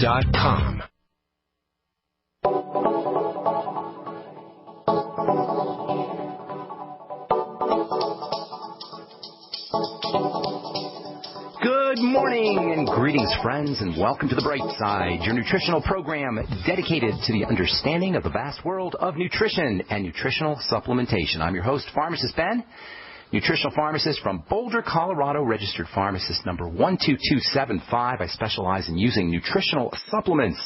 Brightside.com. Good morning and greetings, friends, and welcome to the Bright Side, your nutritional program dedicated to the understanding of the vast world of nutrition and nutritional supplementation. I'm your host, Pharmacist Ben, nutritional pharmacist from Boulder, Colorado, registered pharmacist number 12275. I specialize in using nutritional supplements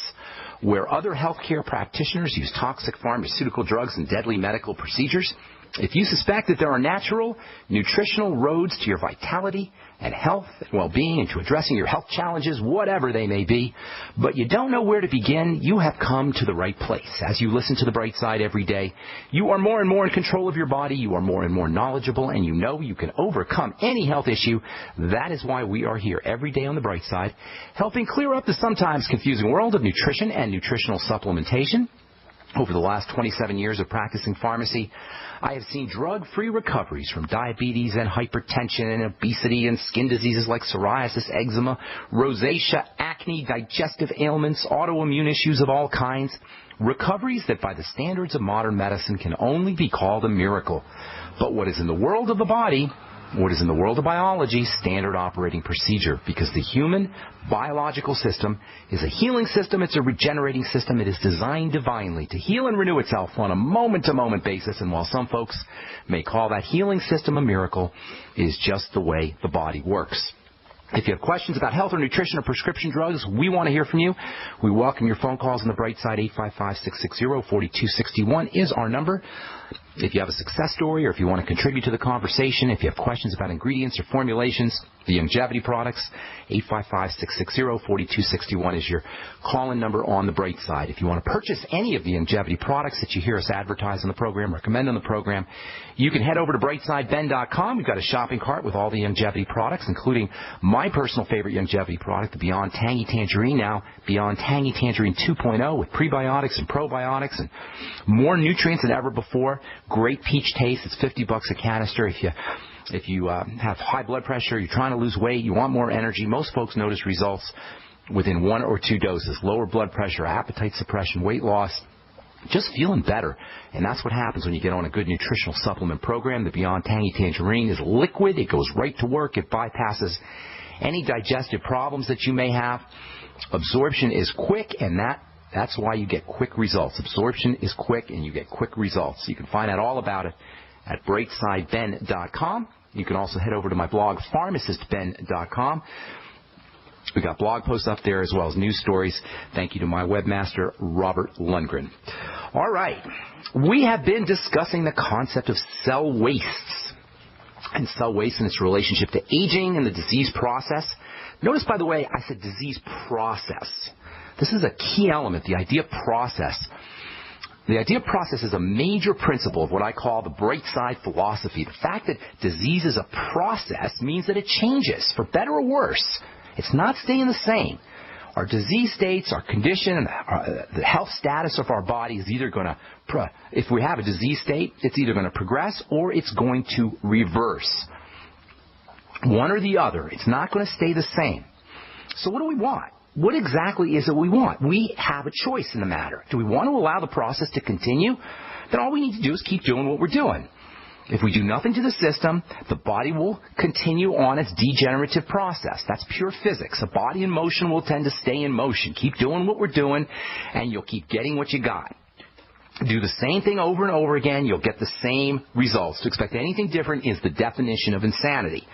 where other healthcare practitioners use toxic pharmaceutical drugs and deadly medical procedures. If you suspect that there are natural, nutritional roads to your vitality and health and well-being and to addressing your health challenges, whatever they may be, but you don't know where to begin, you have come to the right place. As you listen to the Bright Side every day, you are more and more in control of your body, you are more and more knowledgeable, and you know you can overcome any health issue. That is why we are here every day on the Bright Side, helping clear up the sometimes confusing world of nutrition and nutritional supplementation. Over the last 27 years of practicing pharmacy, I have seen drug-free recoveries from diabetes and hypertension and obesity and skin diseases like psoriasis, eczema, rosacea, acne, digestive ailments, autoimmune issues of all kinds. Recoveries that by the standards of modern medicine can only be called a miracle. But what is in the world of the body, what is in the world of biology, standard operating procedure, because the human biological system is a healing system, it's a regenerating system, it is designed divinely to heal and renew itself on a moment-to-moment basis, and while some folks may call that healing system a miracle, it is just the way the body works. If you have questions about health or nutrition or prescription drugs, we want to hear from you. We welcome your phone calls on the Bright Side. 855-660-4261 is our number. If you have a success story or if you want to contribute to the conversation, if you have questions about ingredients or formulations, the longevity products, 855-660-4261 is your call-in number on the Bright Side. If you want to purchase any of the longevity products that you hear us advertise on the program, recommend on the program, you can head over to brightsideben.com. We've got a shopping cart with all the longevity products, including my personal favorite longevity product, the Beyond Tangy Tangerine, now Beyond Tangy Tangerine 2.0 with prebiotics and probiotics and more nutrients than ever before. Great peach taste. It's $50 a canister. If you have high blood pressure, you're trying to lose weight, you want more energy, most folks notice results within 1 or 2 doses. Lower blood pressure, appetite suppression, weight loss, just feeling better. And that's what happens when you get on a good nutritional supplement program. The Beyond Tangy Tangerine is liquid. It goes right to work. It bypasses any digestive problems that you may have. Absorption is quick, and that's why you get quick results. Absorption is quick, and you get quick results. You can find out all about it at brightsideben.com. You can also head over to my blog, pharmacistben.com. We've got blog posts up there as well as news stories. Thank you to my webmaster, Robert Lundgren. All right. We have been discussing the concept of cell wastes and cell waste and its relationship to aging and the disease process. Notice, by the way, I said disease process. This is a key element, the idea of process. The idea of process is a major principle of what I call the Bright Side philosophy. The fact that disease is a process means that it changes, for better or worse. It's not staying the same. Our disease states, our condition, and the health status of our body is either going to, if we have a disease state, it's either going to progress or it's going to reverse. One or the other. It's not going to stay the same. So what do we want? What exactly is it we want? We have a choice in the matter. Do we want to allow the process to continue? Then all we need to do is keep doing what we're doing. If we do nothing to the system, the body will continue on its degenerative process. That's pure physics. A body in motion will tend to stay in motion. Keep doing what we're doing, and you'll keep getting what you got. Do the same thing over and over again, you'll get the same results. To expect anything different is the definition of insanity.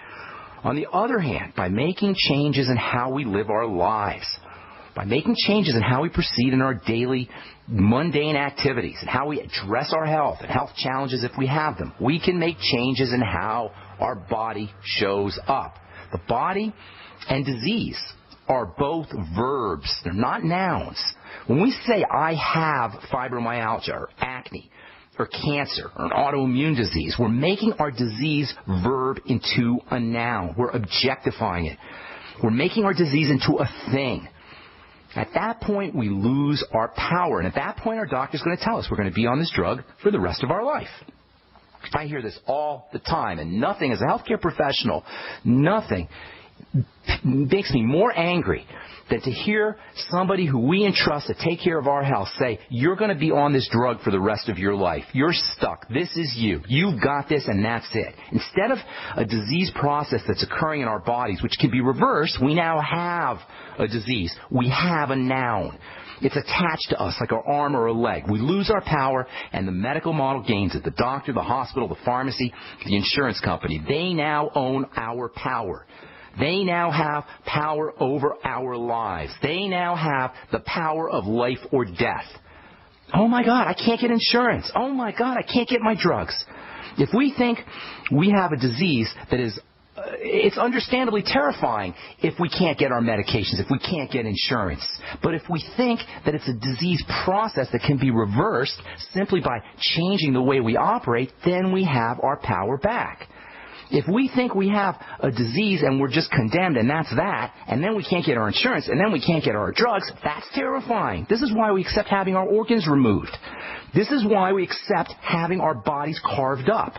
On the other hand, by making changes in how we live our lives, by making changes in how we proceed in our daily mundane activities and how we address our health and health challenges if we have them, we can make changes in how our body shows up. The body and disease are both verbs. They're not nouns. When we say, I have fibromyalgia or acne or cancer or an autoimmune disease, we're making our disease verb into a noun. We're objectifying it. We're making our disease into a thing. At that point, we lose our power. And at that point, our doctor's going to tell us we're going to be on this drug for the rest of our life. I hear this all the time. And nothing, as a healthcare professional, nothing makes me more angry than to hear somebody who we entrust to take care of our health say, you're going to be on this drug for the rest of your life. You're stuck. This is you. You've got this, and that's it. Instead of a disease process that's occurring in our bodies, which can be reversed, we now have a disease. We have a noun. It's attached to us like our arm or a leg. We lose our power, and the medical model gains it. The doctor, the hospital, the pharmacy, the insurance company, they now own our power. They now have power over our lives. They now have the power of life or death. Oh, my God, I can't get insurance. Oh, my God, I can't get my drugs. If we think we have a disease that is it's understandably terrifying if we can't get our medications, if we can't get insurance. But if we think that it's a disease process that can be reversed simply by changing the way we operate, then we have our power back. If we think we have a disease and we're just condemned and that's that, and then we can't get our insurance, and then we can't get our drugs, that's terrifying. This is why we accept having our organs removed. This is why we accept having our bodies carved up,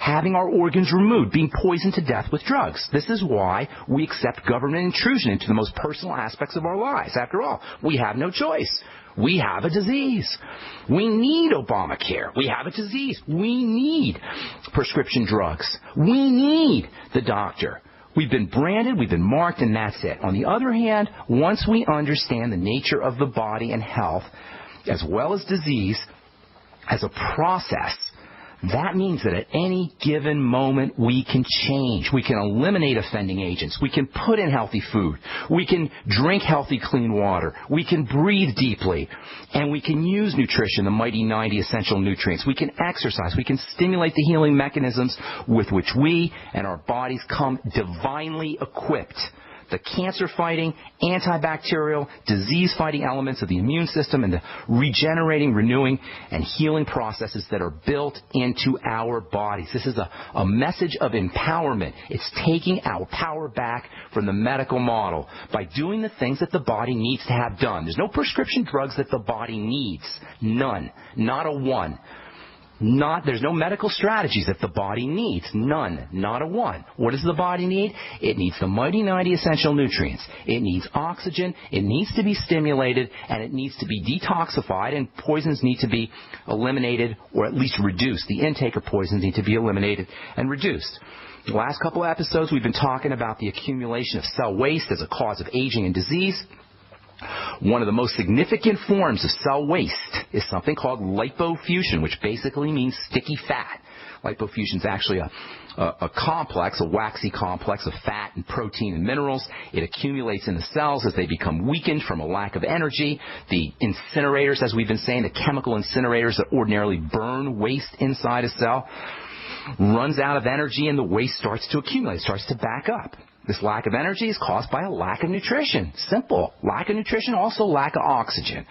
having our organs removed, being poisoned to death with drugs. This is why we accept government intrusion into the most personal aspects of our lives. After all, we have no choice. We have a disease. We need Obamacare. We have a disease. We need prescription drugs. We need the doctor. We've been branded, we've been marked, and that's it. On the other hand, once we understand the nature of the body and health, as well as disease, as a process, that means that at any given moment we can change. We can eliminate offending agents. We can put in healthy food. We can drink healthy, clean water. We can breathe deeply. And we can use nutrition, the mighty 90 essential nutrients. We can exercise. We can stimulate the healing mechanisms with which we and our bodies come divinely equipped. The cancer-fighting, antibacterial, disease-fighting elements of the immune system and the regenerating, renewing, and healing processes that are built into our bodies. This is a message of empowerment. It's taking our power back from the medical model by doing the things that the body needs to have done. There's no prescription drugs that the body needs. None. Not a one. There's no medical strategies that the body needs. None. Not a one. What does the body need? It needs the mighty 90 essential nutrients. It needs oxygen. It needs to be stimulated, and it needs to be detoxified, and poisons need to be eliminated or at least reduced. The intake of poisons need to be eliminated and reduced. The last couple of episodes, we've been talking about the accumulation of cell waste as a cause of aging and disease. One of the most significant forms of cell waste is something called lipofuscin, which basically means sticky fat. Lipofuscin is actually a complex, a waxy complex of fat and protein and minerals. It accumulates in the cells as they become weakened from a lack of energy. The incinerators, as we've been saying, the chemical incinerators that ordinarily burn waste inside a cell, runs out of energy and the waste starts to accumulate, starts to back up. This lack of energy is caused by a lack of nutrition. Simple. Lack of nutrition, also lack of oxygen.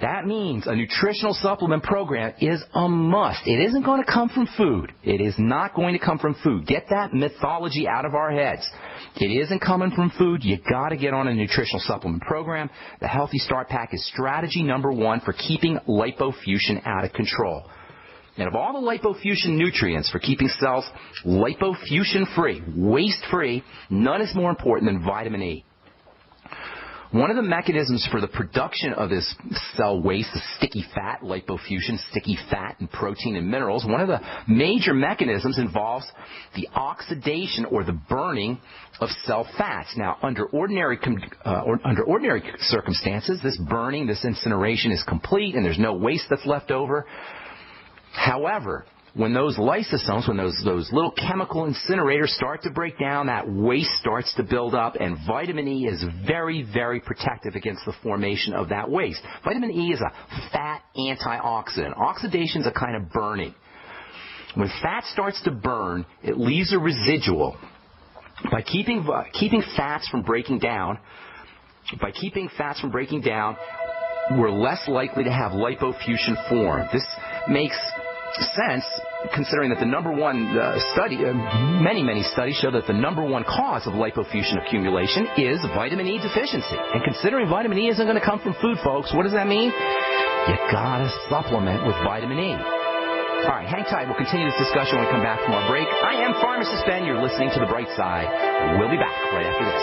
That means a nutritional supplement program is a must. It isn't going to come from food. It is not going to come from food. Get that mythology out of our heads. It isn't coming from food. You got to get on a nutritional supplement program. The Healthy Start Pack is strategy number one for keeping lipofuscin out of control. And of all the lipofuscin nutrients for keeping cells lipofuscin-free, waste-free, none is more important than vitamin E. One of the mechanisms for the production of this cell waste, the sticky fat, lipofuscin, sticky fat and protein and minerals, one of the major mechanisms involves the oxidation or the burning of cell fats. Now, under ordinary circumstances, this burning, this incineration is complete and there's no waste that's left over. However, when those lysosomes, when those little chemical incinerators start to break down, that waste starts to build up, and vitamin E is very, very protective against the formation of that waste. Vitamin E is a fat antioxidant. Oxidation is a kind of burning. When fat starts to burn, it leaves a residual. By keeping fats from breaking down, we're less likely to have lipofuscin form. This makes sense considering that the number one many studies show that the number one cause of lipofuscin accumulation is vitamin E deficiency. And considering vitamin E isn't going to come from food, folks, what does that mean? You got to supplement with vitamin E. All right, hang tight. We'll continue this discussion when we come back from our break. I am Pharmacist Ben. You're listening to The Bright Side. We'll be back right after this.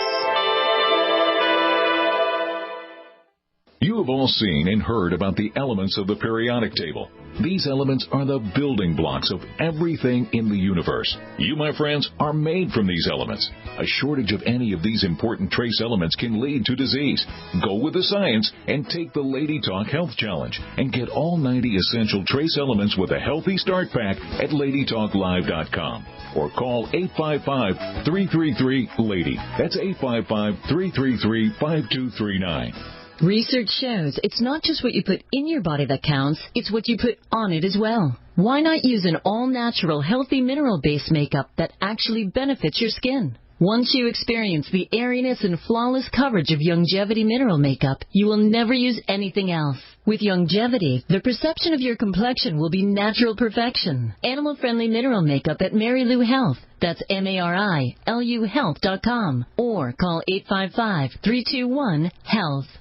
You have all seen and heard about the elements of the periodic table. These elements are the building blocks of everything in the universe. You, my friends, are made from these elements. A shortage of any of these important trace elements can lead to disease. Go with the science and take the Lady Talk Health Challenge and get all 90 essential trace elements with a healthy start pack at LadyTalkLive.com or call 855-333-LADY. That's 855-333-5239. Research shows it's not just what you put in your body that counts, it's what you put on it as well. Why not use an all-natural, healthy mineral-based makeup that actually benefits your skin? Once you experience the airiness and flawless coverage of Youngevity mineral makeup, you will never use anything else. With Youngevity, the perception of your complexion will be natural perfection. Animal-friendly mineral makeup at Mary Lou Health. That's MARILU Health.com or call 855-321-HEALTH.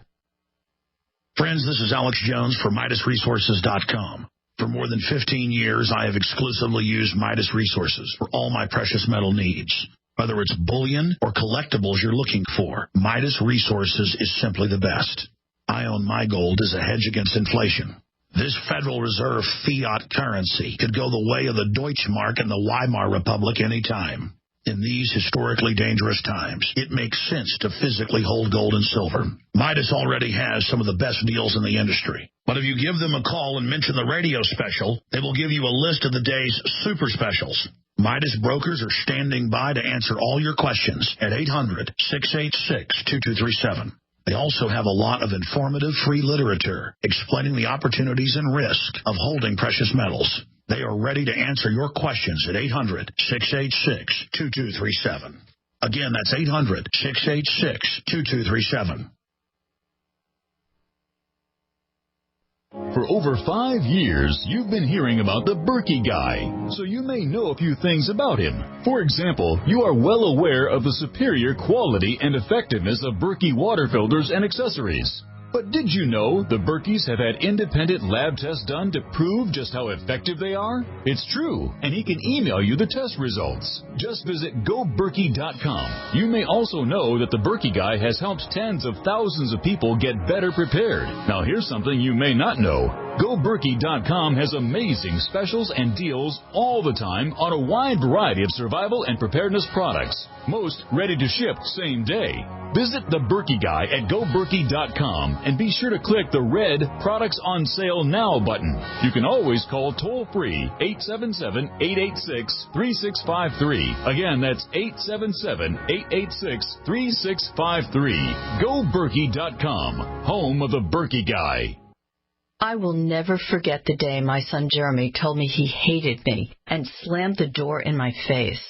Friends, this is Alex Jones for MidasResources.com. For more than 15 years, I have exclusively used Midas Resources for all my precious metal needs. Whether it's bullion or collectibles you're looking for, Midas Resources is simply the best. I own my gold as a hedge against inflation. This Federal Reserve fiat currency could go the way of the Deutschmark and the Weimar Republic any time. In these historically dangerous times, it makes sense to physically hold gold and silver. Midas already has some of the best deals in the industry. But if you give them a call and mention the radio special, they will give you a list of the day's super specials. Midas brokers are standing by to answer all your questions at 800-686-2237. They also have a lot of informative free literature explaining the opportunities and risk of holding precious metals. They are ready to answer your questions at 800-686-2237. Again, that's 800-686-2237. For over 5 years, you've been hearing about the Berkey guy, so you may know a few things about him. For example, you are well aware of the superior quality and effectiveness of Berkey water filters and accessories. But did you know the Berkeys have had independent lab tests done to prove just how effective they are? It's true, and he can email you the test results. Just visit GoBerkey.com. You may also know that the Berkey guy has helped tens of thousands of people get better prepared. Now here's something you may not know. GoBerkey.com has amazing specials and deals all the time on a wide variety of survival and preparedness products. Most ready to ship same day. Visit the Berkey guy at GoBerkey.com and be sure to click the red Products on Sale Now button. You can always call toll-free 877-886-3653. Again, that's 877-886-3653. GoBerkey.com, home of the Berkey guy. I will never forget the day my son Jeremy told me he hated me and slammed the door in my face.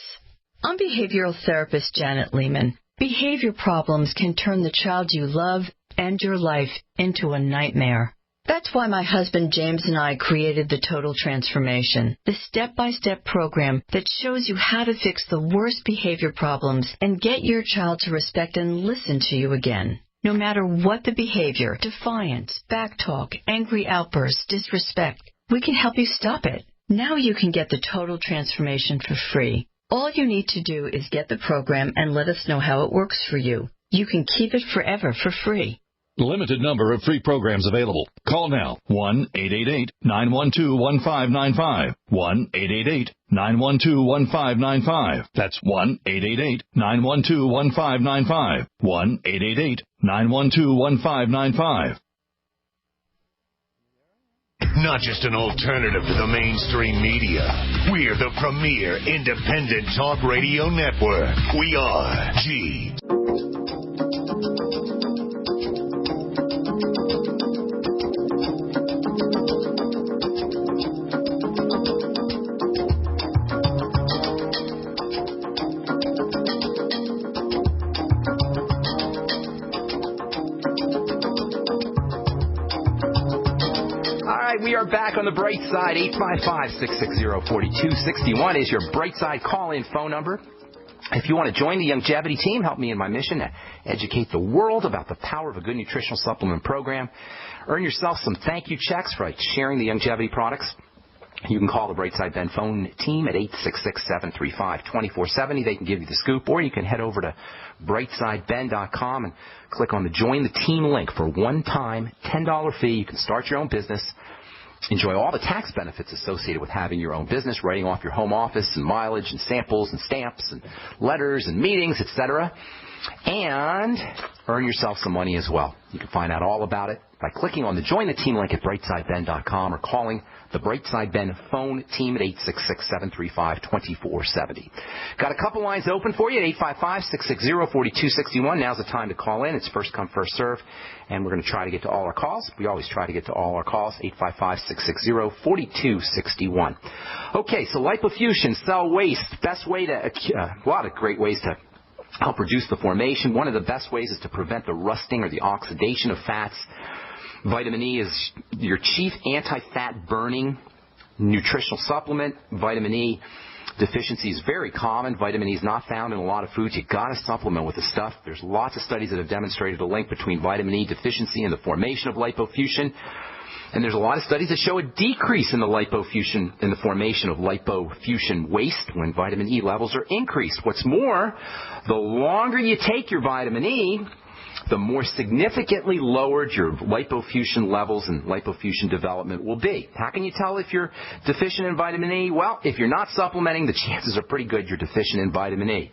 I'm behavioral therapist Janet Lehman. Behavior problems can turn the child you love and your life into a nightmare. That's why my husband James and I created the Total Transformation, the step-by-step program that shows you how to fix the worst behavior problems and get your child to respect and listen to you again. No matter what the behavior, defiance, backtalk, angry outbursts, disrespect, we can help you stop it. Now you can get the Total Transformation for free. All you need to do is get the program and let us know how it works for you. You can keep it forever for free. Limited number of free programs available. Call now. 1-888-912-1595. 1-888-912-1595. That's 1-888-912-1595. 1-888-912-1595. Not just an alternative to the mainstream media. We're the premier independent talk radio network. We are G. We are back on the Bright Side. 855-660-4261 is your Bright Side call-in phone number. If you want to join the Youngevity team, help me in my mission to educate the world about the power of a good nutritional supplement program. Earn yourself some thank you checks for sharing the Youngevity products. You can call the Brightside Ben phone team at 866-735-2470. They can give you the scoop, or you can head over to brightsideben.com and click on the Join the Team link for a one-time $10 fee. You can start your own business, enjoy all the tax benefits associated with having your own business, writing off your home office and mileage and samples and stamps and letters and meetings, etc., and earn yourself some money as well. You can find out all about it by clicking on the Join the Team link at brightsideben.com or calling the Brightside Ben phone team at 866-735-2470. Got a couple lines open for you at 855-660-4261. Now's the time to call in. It's first come, first serve, and we're going to try to get to all our calls. We always try to get to all our calls, 855-660-4261. Okay, so lipofusion, cell waste, best way to, a lot of great ways to help reduce the formation. One of the best ways is to prevent the rusting or the oxidation of fats. Vitamin E is your chief anti-fat burning nutritional supplement. Vitamin E deficiency is very common. Vitamin E is not found in a lot of foods. You've got to supplement with the stuff. There's lots of studies that have demonstrated a link between vitamin E deficiency and the formation of lipofusion. And there's a lot of studies that show a decrease in the lipofusion, in the formation of lipofusion waste when vitamin E levels are increased. What's more, the longer you take your vitamin E, the more significantly lowered your lipofusion levels and lipofusion development will be. How can you tell if you're deficient in vitamin E? Well, if you're not supplementing, the chances are pretty good you're deficient in vitamin E.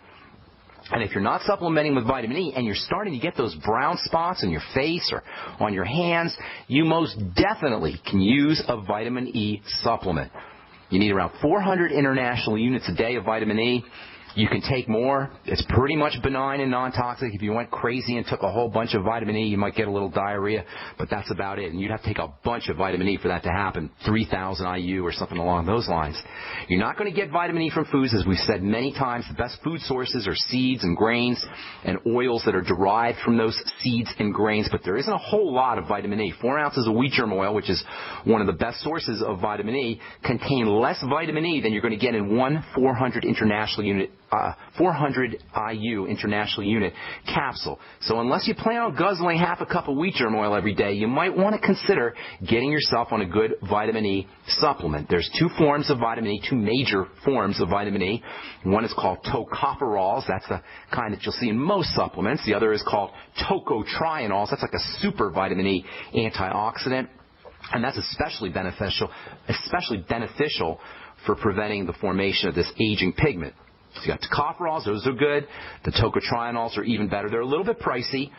And if you're not supplementing with vitamin E and you're starting to get those brown spots on your face or on your hands, you most definitely can use a vitamin E supplement. You need around 400 international units a day of vitamin E. You can take more. It's pretty much benign and non-toxic. If you went crazy and took a whole bunch of vitamin E, you might get a little diarrhea, but that's about it. And you'd have to take a bunch of vitamin E for that to happen, 3,000 IU or something along those lines. You're not going to get vitamin E from foods. As we've said many times, the best food sources are seeds and grains and oils that are derived from those seeds and grains, but there isn't a whole lot of vitamin E. 4 ounces of wheat germ oil, which is one of the best sources of vitamin E, contain less vitamin E than you're going to get in one 400 IU international unit capsule. So unless you plan on guzzling half a cup of wheat germ oil every day, you might want to consider getting yourself on a good vitamin E supplement. There's two forms of vitamin E, two major forms of vitamin E. One is called tocopherols. That's the kind that you'll see in most supplements. The other is called tocotrienols. That's like a super vitamin E antioxidant. And that's especially beneficial for preventing the formation of this aging pigment. So you got tocopherols, those are good. The tocotrienols are even better. They're a little bit pricey.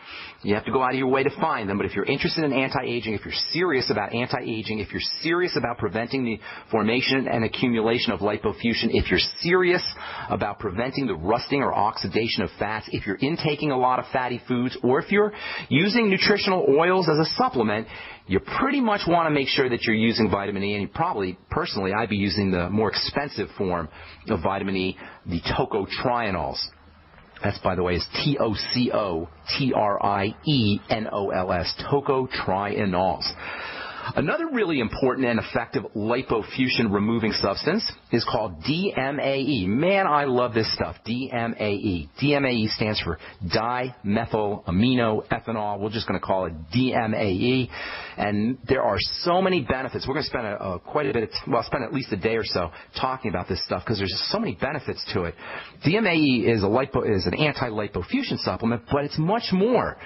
You have to go out of your way to find them. But if you're interested in anti-aging, if you're serious about anti-aging, if you're serious about preventing the formation and accumulation of lipofusion, if you're serious about preventing the rusting or oxidation of fats, if you're intaking a lot of fatty foods, or if you're using nutritional oils as a supplement, you pretty much want to make sure that you're using vitamin E, and you probably, personally, I'd be using the more expensive form of vitamin E, the tocotrienols. That's, by the way, is Tocotrienols, tocotrienols. Another really important and effective lipofusion removing substance is called DMAE. Man, I love this stuff, DMAE. DMAE stands for dimethylaminoethanol. We're just going to call it DMAE. And there are so many benefits. We're going to spend quite a bit spend at least a day or so talking about this stuff because there's just so many benefits to it. DMAE is an anti-lipofusion supplement, but it's much more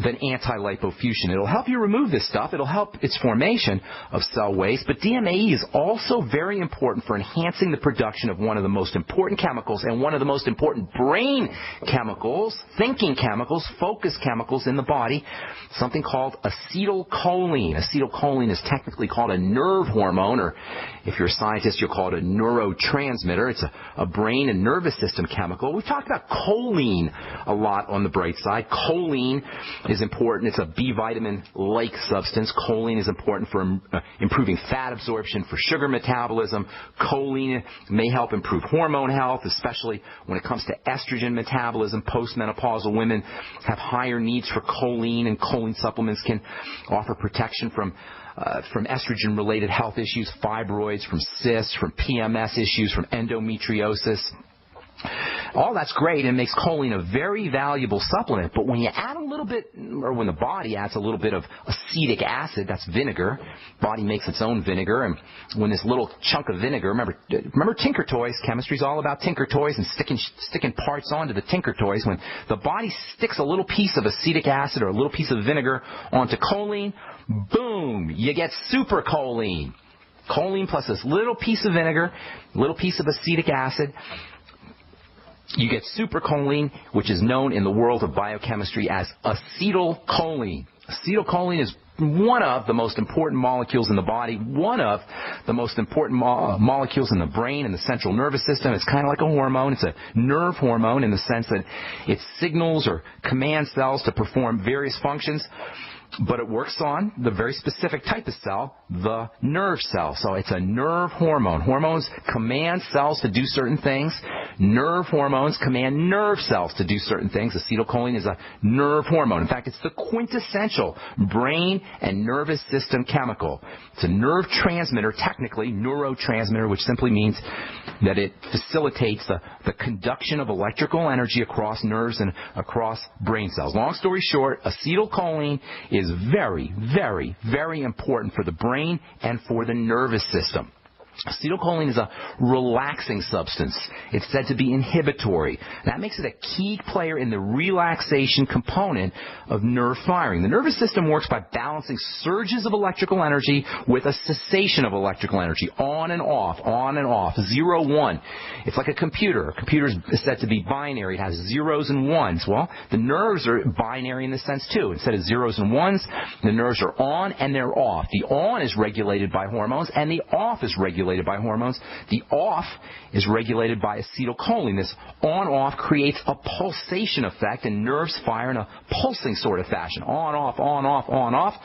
than anti-lipofusion. It'll help you remove this stuff. It'll help its formation of cell waste. But DMAE is also very important for enhancing the production of one of the most important chemicals and one of the most important brain chemicals, thinking chemicals, focus chemicals in the body, something called acetylcholine. Acetylcholine is technically called a nerve hormone, or if you're a scientist, you'll call it a neurotransmitter. It's a brain and nervous system chemical. We've talked about choline a lot on the Brightside. Choline is important. It's a B vitamin-like substance. Choline is important for improving fat absorption, for sugar metabolism. Choline may help improve hormone health, especially when it comes to estrogen metabolism. Postmenopausal women have higher needs for choline, and choline supplements can offer protection from estrogen-related health issues, fibroids, from cysts, from PMS issues, from endometriosis. all that's great and makes choline a very valuable supplement. But when you add a little bit, or when the body adds a little bit of acetic acid, that's vinegar. Body makes its own vinegar, and when this little chunk of vinegar, remember Tinker Toys? Chemistry's all about Tinker Toys and sticking parts onto the Tinker Toys. When the body sticks a little piece of acetic acid or a little piece of vinegar onto choline, boom, you get super choline. Choline plus this little piece of vinegar, little piece of acetic acid, you get supercholine, which is known in the world of biochemistry as acetylcholine. Acetylcholine is one of the most important molecules in the body, one of the most important molecules in the brain and the central nervous system. It's kind of like a hormone. It's a nerve hormone in the sense that it signals or commands cells to perform various functions. But it works on the very specific type of cell, the nerve cell. So it's a nerve hormone. Hormones command cells to do certain things. Nerve hormones command nerve cells to do certain things. Acetylcholine is a nerve hormone. In fact, it's the quintessential brain and nervous system chemical. It's a nerve transmitter, technically neurotransmitter, which simply means that it facilitates the conduction of electrical energy across nerves and across brain cells. Long story short, acetylcholine is very, very, very important for the brain and for the nervous system. Acetylcholine is a relaxing substance. It's said to be inhibitory. That makes it a key player in the relaxation component of nerve firing. The nervous system works by balancing surges of electrical energy with a cessation of electrical energy, on and off, 0, 1. It's like a computer. A computer is said to be binary. It has zeros and ones. Well, the nerves are binary in this sense too. Instead of zeros and ones, the nerves are on and they're off. The on is regulated by hormones and the off is regulated by hormones. The off is regulated by acetylcholine. This on-off creates a pulsation effect, and nerves fire in a pulsing sort of fashion. On, off, on, off, on, off.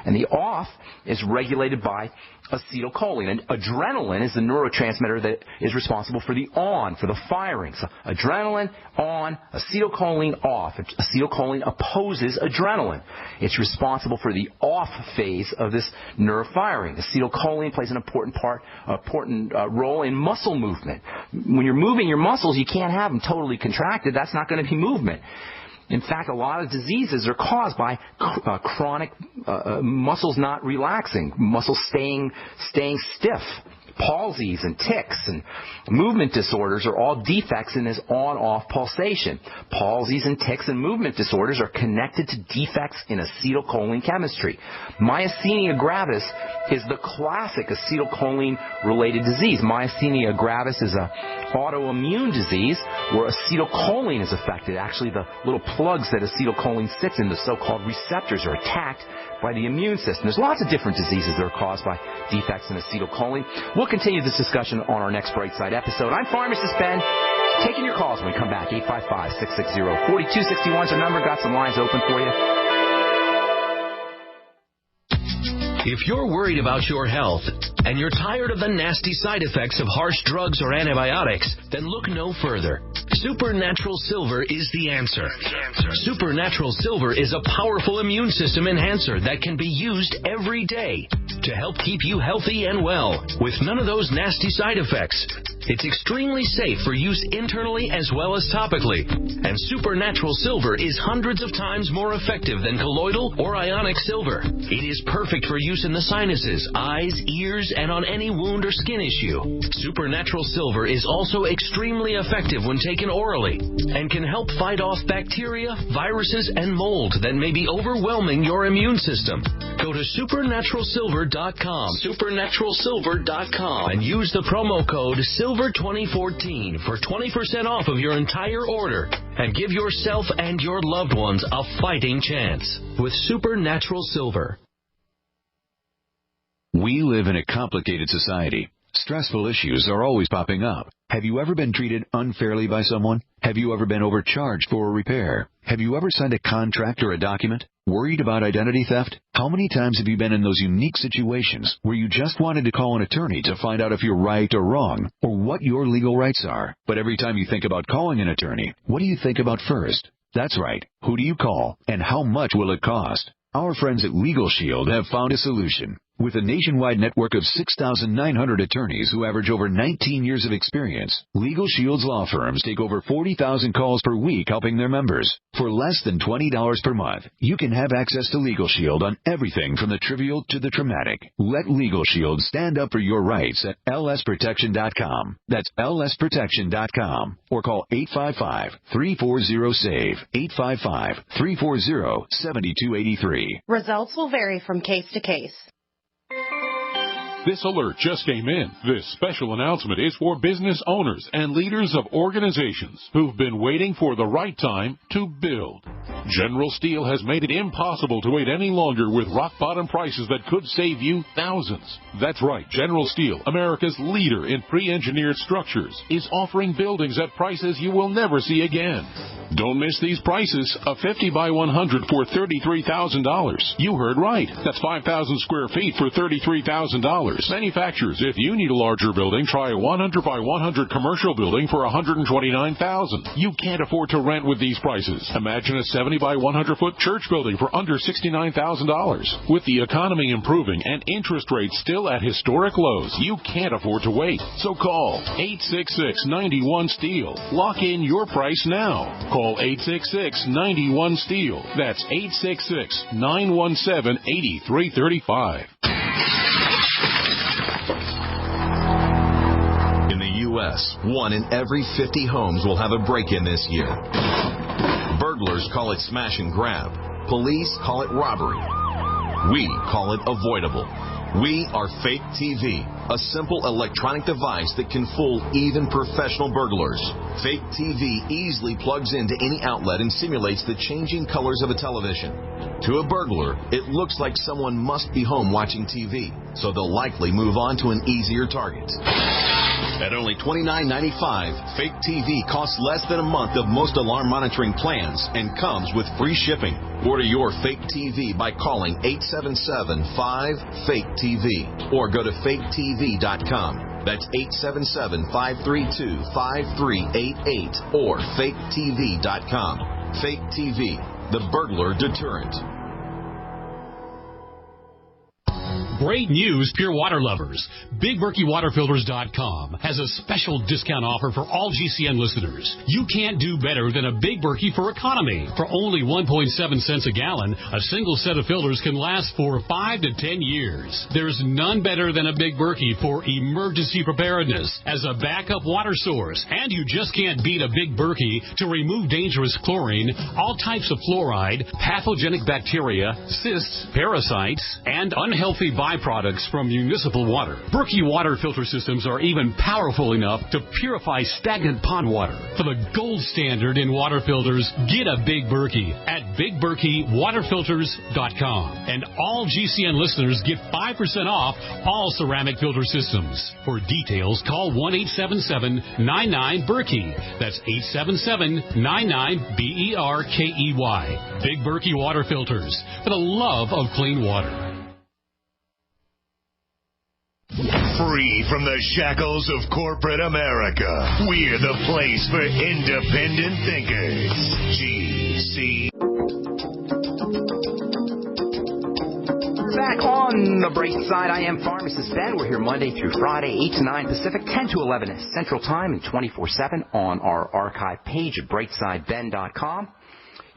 And the off is regulated by acetylcholine. And adrenaline is the neurotransmitter that is responsible for the on, for the firing. So adrenaline on, acetylcholine off. Acetylcholine opposes adrenaline. It's responsible for the off phase of this nerve firing. Acetylcholine plays an important role in muscle movement. When you're moving your muscles, you can't have them totally contracted. That's not going to be movement. In fact, a lot of diseases are caused by chronic muscles not relaxing, muscles staying stiff. Palsies and tics and movement disorders are all defects in this on-off pulsation. Palsies and tics and movement disorders are connected to defects in acetylcholine chemistry. Myasthenia gravis is the classic acetylcholine-related disease. Myasthenia gravis is an autoimmune disease where acetylcholine is affected. Actually, the little plugs that acetylcholine sits in, the so-called receptors, are attacked by the immune system. There's lots of different diseases that are caused by defects in acetylcholine. We'll continue this discussion on our next Brightside episode. I'm Pharmacist Ben, taking your calls when we come back. 855-660-4261 is our number. Got some lines open for you. If you're worried about your health and you're tired of the nasty side effects of harsh drugs or antibiotics, then look no further. Supernatural Silver is the answer. Supernatural Silver is a powerful immune system enhancer that can be used every day to help keep you healthy and well with none of those nasty side effects. It's extremely safe for use internally as well as topically. And Supernatural Silver is hundreds of times more effective than colloidal or ionic silver. It is perfect for use in the sinuses, eyes, ears, and on any wound or skin issue. Supernatural Silver is also extremely effective when taken orally and can help fight off bacteria, viruses, and mold that may be overwhelming your immune system. Go to supernaturalsilver.com, supernaturalsilver.com, and use the promo code SILVER2014 for 20% off of your entire order, and give yourself and your loved ones a fighting chance with Supernatural Silver. We live in a complicated society. Stressful issues are always popping up. Have you ever been treated unfairly by someone? Have you ever been overcharged for a repair? Have you ever signed a contract or a document? Worried about identity theft? How many times have you been in those unique situations where you just wanted to call an attorney to find out if you're right or wrong, or what your legal rights are? But every time you think about calling an attorney, what do you think about first? That's right. Who do you call, and how much will it cost? Our friends at Legal Shield have found a solution. With a nationwide network of 6,900 attorneys who average over 19 years of experience, Legal Shield's law firms take over 40,000 calls per week helping their members. For less than $20 per month, you can have access to Legal Shield on everything from the trivial to the traumatic. Let Legal Shield stand up for your rights at lsprotection.com. That's lsprotection.com. Or call 855-340-SAVE, 855-340-7283. Results will vary from case to case. This alert just came in. This special announcement is for business owners and leaders of organizations who've been waiting for the right time to build. General Steel has made it impossible to wait any longer with rock-bottom prices that could save you thousands. That's right. General Steel, America's leader in pre-engineered structures, is offering buildings at prices you will never see again. Don't miss these prices. A 50 by 100 for $33,000. You heard right. That's 5,000 square feet for $33,000. Manufacturers, if you need a larger building, try a 100 by 100 commercial building for $129,000. You can't afford to rent with these prices. Imagine a 70 by 100 foot church building for under $69,000. With the economy improving and interest rates still at historic lows, you can't afford to wait. So call 866-91-STEEL. Lock in your price now. Call 866-91-STEEL. That's 866-917-8335. In the U.S., 1 in every 50 homes will have a break-in this year. Burglars call it smash and grab. Police call it robbery. We call it avoidable. We are Fake TV, a simple electronic device that can fool even professional burglars. Fake TV easily plugs into any outlet and simulates the changing colors of a television. To a burglar, it looks like someone must be home watching TV, so they'll likely move on to an easier target. At only $29.95, Fake TV costs less than a month of most alarm monitoring plans and comes with free shipping. Order your Fake TV by calling 877-5-FAKE-TV or go to faketv.com. That's 877-532-5388 or faketv.com. Fake TV, the burglar deterrent. Great news, pure water lovers. BigBerkeyWaterFilters.com has a special discount offer for all GCN listeners. You can't do better than a Big Berkey for economy. For only 1.7 cents a gallon, a single set of filters can last for 5 to 10 years. There's none better than a Big Berkey for emergency preparedness as a backup water source. And you just can't beat a Big Berkey to remove dangerous chlorine, all types of fluoride, pathogenic bacteria, cysts, parasites, and unhealthy byproducts from municipal water. Berkey water filter systems are even powerful enough to purify stagnant pond water. For the gold standard in water filters, get a Big Berkey at BigBerkeyWaterFilters.com. And all GCN listeners get 5% off all ceramic filter systems. For details, call 1-877-99-BERKEY. That's 877-99-BERKEY. Big Berkey Water Filters, for the love of clean water. Free from the shackles of corporate America, we're the place for independent thinkers. GC. We're back on the Brightside. I am Pharmacist Ben. We're here Monday through Friday, 8 to 9 Pacific, 10 to 11 Central Time, and 24/7 on our archive page at brightsideben.com.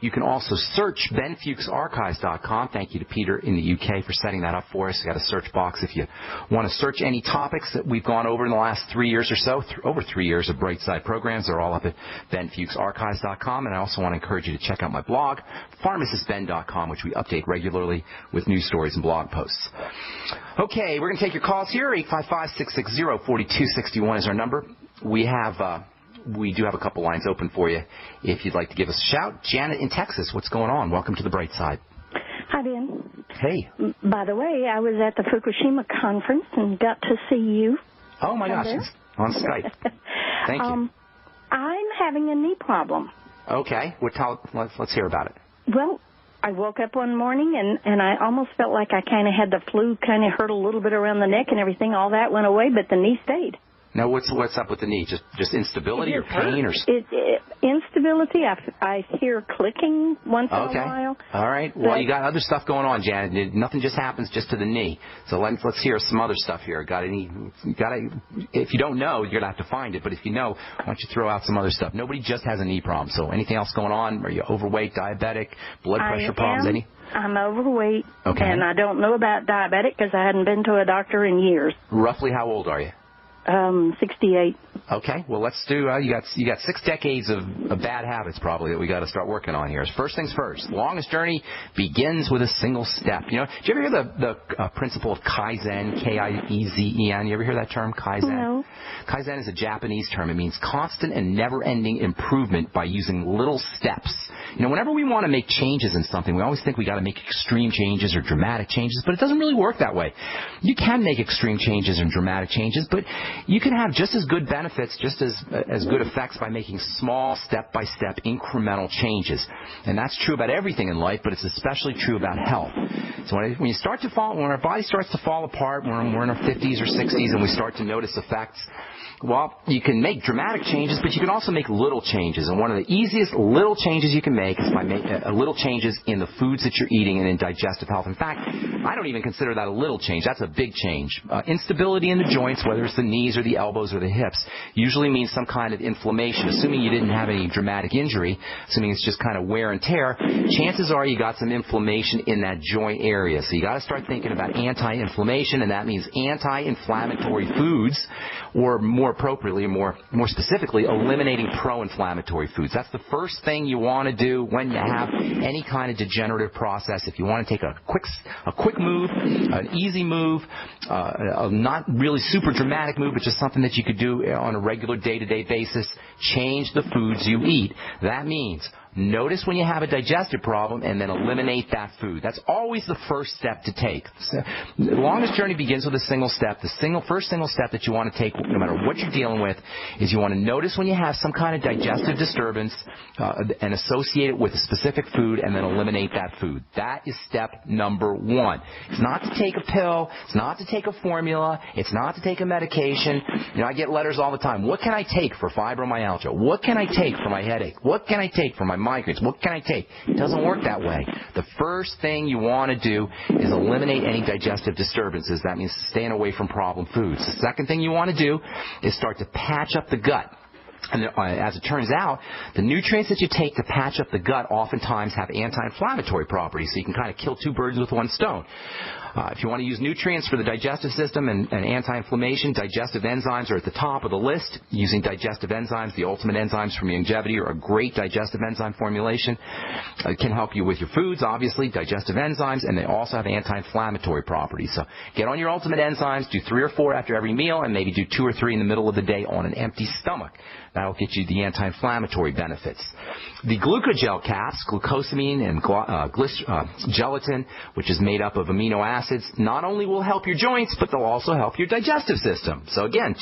You can also search benfuchsarchives.com. Thank you to Peter in the UK for setting that up for us. We've got a search box if you want to search any topics that we've gone over in the last 3 years or so. Over 3 years of Brightside programs. They're all up at benfuchsarchives.com. And I also want to encourage you to check out my blog, pharmacistben.com, which we update regularly with news stories and blog posts. Okay, we're going to take your calls here. 855-660-4261 is our number. We do have a couple lines open for you if you'd like to give us a shout. Janet in Texas, what's going on? Welcome to the Bright Side. Hi, Ben. Hey. By the way, I was at the Fukushima conference and got to see you. Oh, my gosh. It's on Skype. Thank you. I'm having a knee problem. Okay. Let's hear about it. Well, I woke up one morning and I almost felt like I kind of had the flu, kind of hurt a little bit around the neck and everything. All that went away, but the knee stayed. Now, what's up with the knee? Just instability or pain? Instability. I hear clicking once in a while. All right. Well, you got other stuff going on, Janet. Nothing just happens just to the knee. So let's hear some other stuff here. If you don't know, you're going to have to find it. But if you know, why don't you throw out some other stuff? Nobody just has a knee problem. So anything else going on? Are you overweight, diabetic, blood pressure problems? I'm overweight, and I don't know about diabetic because I hadn't been to a doctor in years. Roughly how old are you? 68. Okay, well, let's do, you got 6 decades of bad habits probably that we got to start working on here. First things first, the longest journey begins with a single step. You know, did you ever hear the principle of Kaizen, K-I-E-Z-E-N? You ever hear that term, Kaizen? No. Kaizen is a Japanese term. It means constant and never-ending improvement by using little steps. You know, whenever we want to make changes in something, we always think we got to make extreme changes or dramatic changes, but it doesn't really work that way. You can make extreme changes and dramatic changes, but you can have just as good benefits, just as good effects by making small, step-by-step, incremental changes. And that's true about everything in life, but it's especially true about health. So when our body starts to fall apart, when we're in our 50s or 60s and we start to notice effects, well, you can make dramatic changes, but you can also make little changes. And one of the easiest little changes you can make is by making little changes in the foods that you're eating and in digestive health. In fact, I don't even consider that a little change. That's a big change. Instability in the joints, whether it's the knees or the elbows or the hips, usually means some kind of inflammation. Assuming you didn't have any dramatic injury, assuming it's just kind of wear and tear, chances are you got some inflammation in that joint area. So you got to start thinking about anti-inflammation, and that means anti-inflammatory foods, or more appropriately, more specifically, eliminating pro-inflammatory foods. That's the first thing you want to do when you have any kind of degenerative process. If you want to take a quick move, an easy move, a not really super dramatic move, but just something that you could do on a regular day-to-day basis, change the foods you eat. That means notice when you have a digestive problem and then eliminate that food. That's always the first step to take. So, the longest journey begins with a single step. The first single step that you want to take, no matter what you're dealing with, is you want to notice when you have some kind of digestive disturbance and associate it with a specific food and then eliminate that food. That is step number 1. It's not to take a pill. It's not to take a formula. It's not to take a medication. You know, I get letters all the time. What can I take for fibromyalgia? What can I take for my headache? What can I take for my migraines? What can I take? It doesn't work that way. The first thing you want to do is eliminate any digestive disturbances. That means staying away from problem foods. The second thing you want to do is start to patch up the gut. And as it turns out, the nutrients that you take to patch up the gut oftentimes have anti-inflammatory properties, so you can kind of kill 2 birds with 1 stone. If you want to use nutrients for the digestive system and anti-inflammation, digestive enzymes are at the top of the list. Using digestive enzymes, the ultimate enzymes from Youngevity are a great digestive enzyme formulation. It can help you with your foods, obviously, digestive enzymes, and they also have anti-inflammatory properties. So get on your ultimate enzymes, do 3 or 4 after every meal, and maybe do 2 or 3 in the middle of the day on an empty stomach. That'll get you the anti-inflammatory benefits. The glucogel caps, glucosamine and gelatin, which is made up of amino acids, not only will help your joints, but they'll also help your digestive system. So again,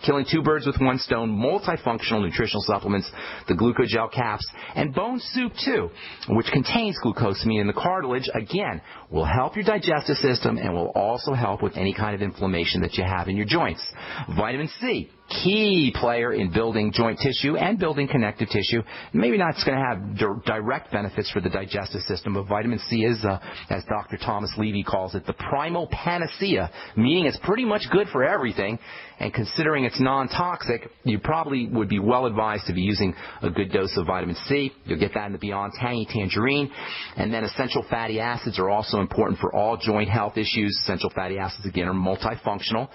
killing 2 birds with 1 stone, multifunctional nutritional supplements, the glucogel caps, and bone soup too, which contains glucosamine in the cartilage, again, will help your digestive system and will also help with any kind of inflammation that you have in your joints. Vitamin C, key player in building joint tissue and building connective tissue. Maybe not going to have direct benefits for the digestive system, but vitamin C is, as Dr. Thomas Levy calls it, the primal panacea, meaning it's pretty much good for everything. And considering it's non-toxic, you probably would be well advised to be using a good dose of vitamin C. You'll get that in the Beyond Tangy Tangerine. And then essential fatty acids are also important for all joint health issues. Essential fatty acids, again, are multifunctional.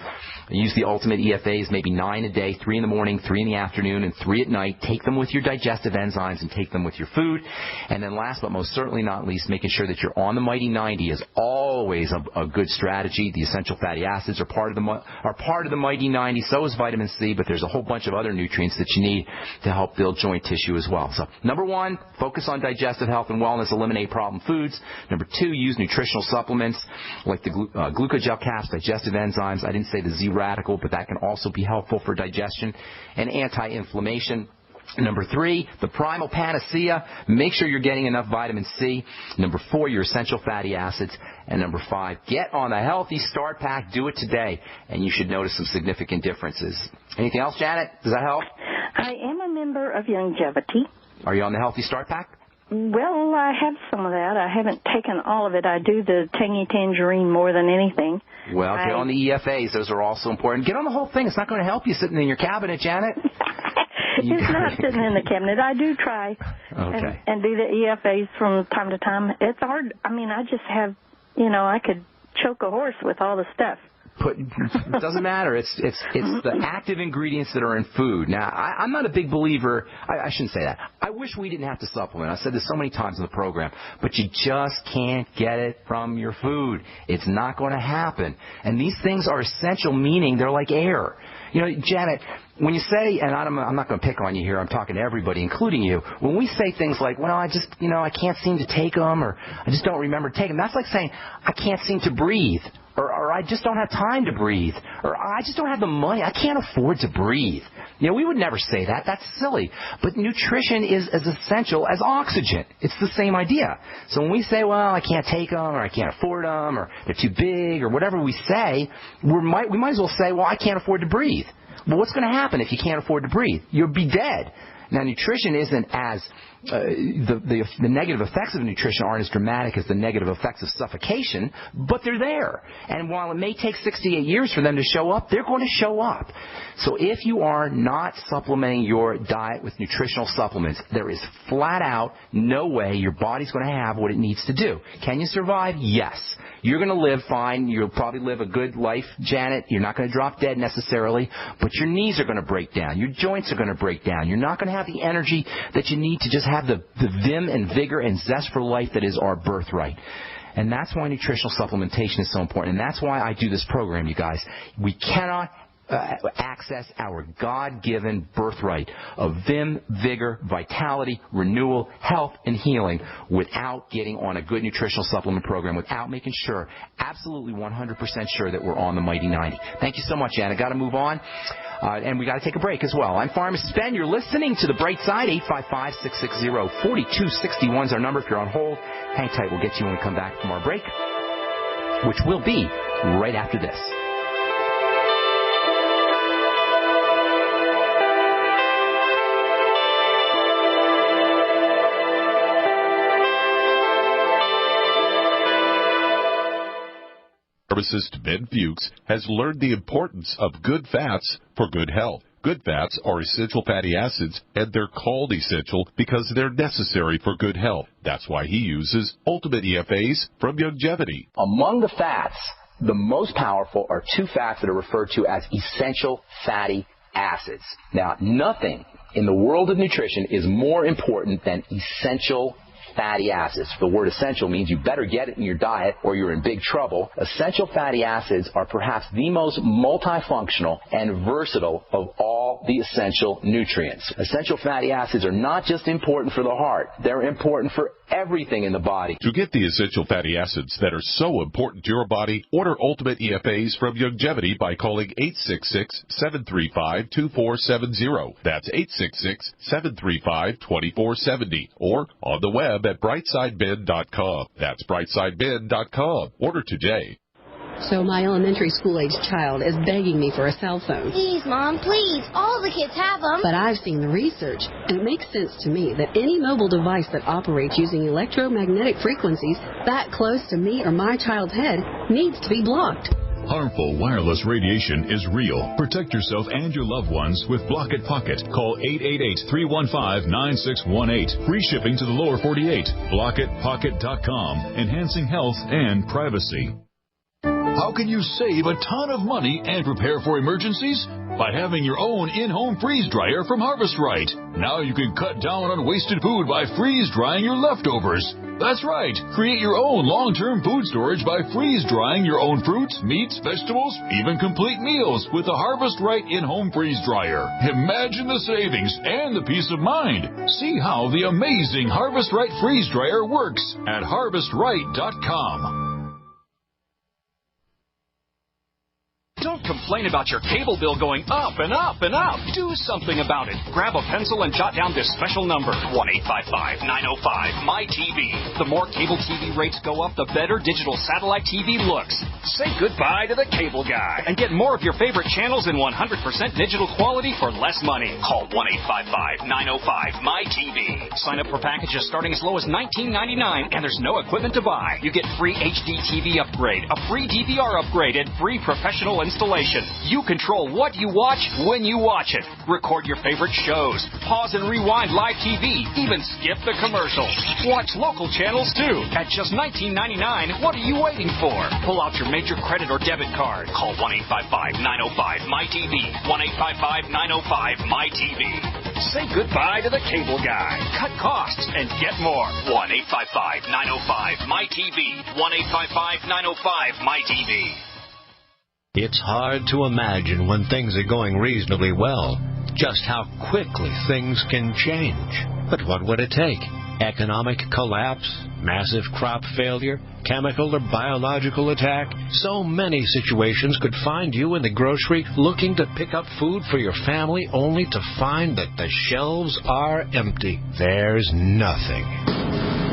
Use the Ultimate EFAs, maybe 9 a day, 3 in the morning, 3 in the afternoon, and 3 at night. Take them with your digestive enzymes and take them with your food. And then last but most certainly not least, making sure that you're on the Mighty 90 is always a good strategy. The essential fatty acids are part of the Mighty 90. So is vitamin C, but there's a whole bunch of other nutrients that you need to help build joint tissue as well. So number 1, focus on digestive health and wellness, eliminate problem foods. Number 2, use nutritional supplements like the glucogel caps, digestive enzymes. I didn't say the Z-radical, but that can also be helpful for digestion and anti-inflammation. Number 3, the primal panacea. Make sure you're getting enough vitamin C. Number 4, your essential fatty acids. And number 5, get on the Healthy Start Pack. Do it today, and you should notice some significant differences. Anything else, Janet? Does that help? I am a member of Longevity. Are you on the Healthy Start Pack? Well, I have some of that. I haven't taken all of it. I do the tangy tangerine more than anything. Well, get on the EFAs. Those are also important. Get on the whole thing. It's not going to help you sitting in your cabinet, Janet. It's not sitting in the cabinet. I do try and do the EFAs from time to time. It's hard. I mean, I just have, I could choke a horse with all the stuff. It doesn't matter. It's the active ingredients that are in food. Now, I'm not a big believer. I shouldn't say that. I wish we didn't have to supplement. I've said this so many times in the program. But you just can't get it from your food. It's not going to happen. And these things are essential, meaning they're like air. Janet, when you say, and I'm not going to pick on you here, I'm talking to everybody, including you, when we say things like, well, I just, I can't seem to take them, or I just don't remember taking them, that's like saying, I can't seem to breathe, or I just don't have time to breathe, or I just don't have the money, I can't afford to breathe. We would never say that. That's silly. But nutrition is as essential as oxygen. It's the same idea. So when we say, well, I can't take them, or I can't afford them, or they're too big, or whatever we say, we might as well say, well, I can't afford to breathe. Well, what's going to happen if you can't afford to breathe? You'll be dead. Now, nutrition isn't as the negative effects of nutrition aren't as dramatic as the negative effects of suffocation, but they're there. And while it may take 68 years for them to show up, they're going to show up. So if you are not supplementing your diet with nutritional supplements, there is flat out no way your body's going to have what it needs to do. Can you survive? Yes. You're going to live fine. You'll probably live a good life, Janet. You're not going to drop dead necessarily, but your knees are going to break down. Your joints are going to break down. You're not going to have the energy that you need to just have the vim and vigor and zest for life that is our birthright. And that's why nutritional supplementation is so important. And that's why I do this program, you guys. We cannot access our God-given birthright of vim, vigor, vitality, renewal, health, and healing without getting on a good nutritional supplement program, without making sure, absolutely 100% sure that we're on the Mighty 90. Thank you so much, Anna. Got to move on. And we got to take a break as well. I'm Pharmacist Ben. You're listening to the Brightside. 855-660-4261 is our number if you're on hold. Hang tight. We'll get you when we come back from our break, which will be right after this. Pharmacist Ben Fuchs has learned the importance of good fats for good health. Good fats are essential fatty acids, and they're called essential because they're necessary for good health. That's why he uses Ultimate EFAs from Longevity. Among the fats, the most powerful are 2 fats that are referred to as essential fatty acids. Now, nothing in the world of nutrition is more important than essential fatty acids. The word essential means you better get it in your diet or you're in big trouble. Essential fatty acids are perhaps the most multifunctional and versatile of all the essential nutrients. Essential fatty acids are not just important for the heart. They're important for everything in the body. To get the essential fatty acids that are so important to your body, order Ultimate EFAs from Longevity by calling 866-735-2470. That's 866-735-2470. Or on the web at brightsideben.com. That's brightsideben.com. Order today. So my elementary school-aged child is begging me for a cell phone. Please, Mom, please. All the kids have them. But I've seen the research, and it makes sense to me that any mobile device that operates using electromagnetic frequencies that close to me or my child's head needs to be blocked. Harmful wireless radiation is real. Protect yourself and your loved ones with Block It Pocket. Call 888-315-9618. Free shipping to the lower 48. BlockItPocket.com. Enhancing health and privacy. How can you save a ton of money and prepare for emergencies? By having your own in-home freeze dryer from Harvest Right. Now you can cut down on wasted food by freeze drying your leftovers. That's right. Create your own long-term food storage by freeze drying your own fruits, meats, vegetables, even complete meals with the Harvest Right in-home freeze dryer. Imagine the savings and the peace of mind. See how the amazing Harvest Right freeze dryer works at harvestright.com. Don't complain about your cable bill going up and up and up. Do something about it. Grab a pencil and jot down this special number, 1-855-905-MY-TV. The more cable TV rates go up, the better digital satellite TV looks. Say goodbye to the cable guy and get more of your favorite channels in 100% digital quality for less money. Call 1-855-905-MY-TV. Sign up for packages starting as low as $19.99, and there's no equipment to buy. You get free HD TV upgrade, a free DVR upgrade, and free professional installation. You control what you watch when you watch it. Record your favorite shows. Pause and rewind live TV. Even skip the commercials. Watch local channels too. At just $19.99, what are you waiting for? Pull out your major credit or debit card. Call 1-855-905-MY-TV. 1-855-905-MY-TV. Say goodbye to the cable guy. Cut costs and get more. 1-855-905-MY-TV. 1-855-905-MY-TV. It's hard to imagine when things are going reasonably well just how quickly things can change. But what would it take? Economic collapse, massive crop failure, chemical or biological attack? So many situations could find you in the grocery looking to pick up food for your family only to find that the shelves are empty. There's nothing.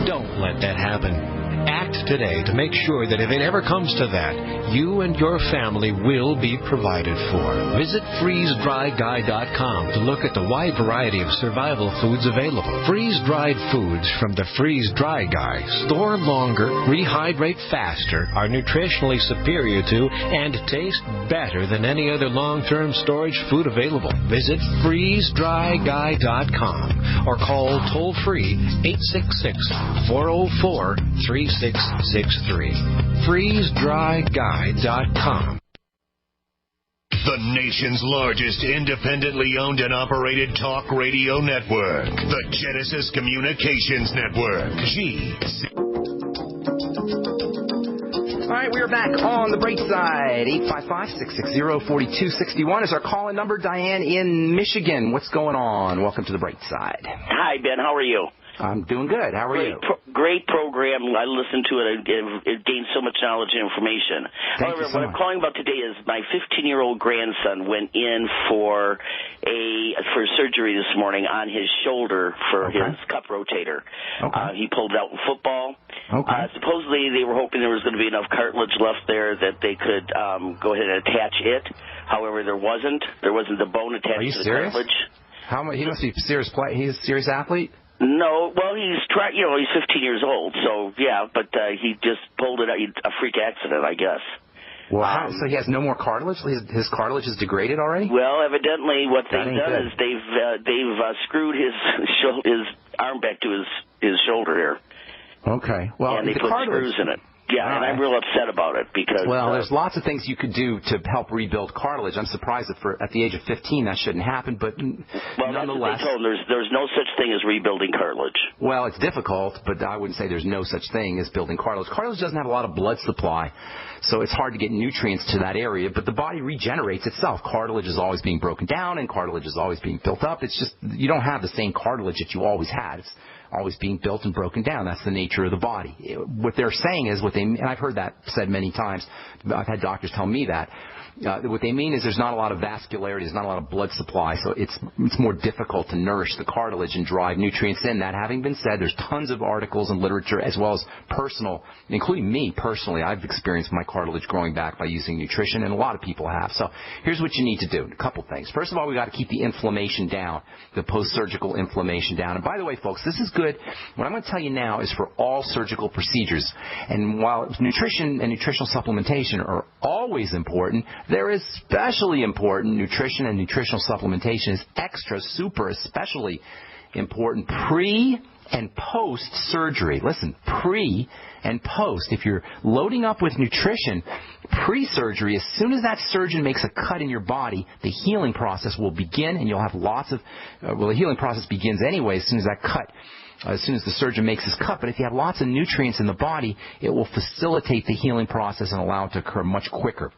Don't let that happen. Act today to make sure that if it ever comes to that, you and your family will be provided for. Visit freezedryguy.com to look at the wide variety of survival foods available. Freeze-dried foods from the Freeze Dry Guy store longer, rehydrate faster, are nutritionally superior to, and taste better than any other long-term storage food available. Visit freezedryguy.com or call toll-free 866-404-3663. FreezeDryGuy.com. The nation's largest independently owned and operated talk radio network. The Genesis Communications Network. All right, we are back on the Brightside. 855-660-4261 is our call-in number. Diane in Michigan. What's going on? Welcome to the Brightside. Hi, Ben. How are you? I'm doing good. How are you? Great program. I listened to it. It gained so much knowledge and information. However, what I'm calling about today is my 15-year-old grandson went in for surgery this morning on his shoulder for his cup rotator. He pulled it out in football. Supposedly, they were hoping there was going to be enough cartilage left there that they could go ahead and attach it. However, there wasn't. There wasn't the bone attached to the cartilage. He must be serious. He's a serious athlete. No, well, he's 15 years old, so yeah, but he just pulled it out, a freak accident, I guess. Wow, so he has no more cartilage? His cartilage is degraded already? Well, evidently what they've done is they've screwed his arm back to his shoulder here. Okay. Well, and they put screws in it. Yeah, and I'm real upset about it because... Well, there's lots of things you could do to help rebuild cartilage. I'm surprised that at the age of 15 that shouldn't happen, but nonetheless... That's what they told him. There's no such thing as rebuilding cartilage. Well, it's difficult, but I wouldn't say there's no such thing as building cartilage. Cartilage doesn't have a lot of blood supply, so it's hard to get nutrients to that area, but the body regenerates itself. Cartilage is always being broken down, and cartilage is always being built up. It's just you don't have the same cartilage that you always had. It's always being built and broken down. That's the nature of the body. What they're saying is and I've heard that said many times. I've had doctors tell me that. What they mean is there's not a lot of vascularity, there's not a lot of blood supply, so it's more difficult to nourish the cartilage and drive nutrients in. That having been said, there's tons of articles and literature as well as personal, including me personally. I've experienced my cartilage growing back by using nutrition, and a lot of people have. So here's what you need to do. A couple things. First of all, we've got to keep the inflammation down, the post-surgical inflammation down. And by the way, folks, this is good. What I'm going to tell you now is for all surgical procedures. And while nutrition and nutritional supplementation are always important, they're especially important. Nutrition and nutritional supplementation is extra, super, especially important pre and post-surgery. Listen, pre and post. If you're loading up with nutrition pre-surgery, as soon as that surgeon makes a cut in your body, the healing process will begin, and you'll have lots of, the healing process begins anyway as soon as that cut. As soon as the surgeon makes his cut. But if you have lots of nutrients in the body, it will facilitate the healing process and allow it to occur much quicker.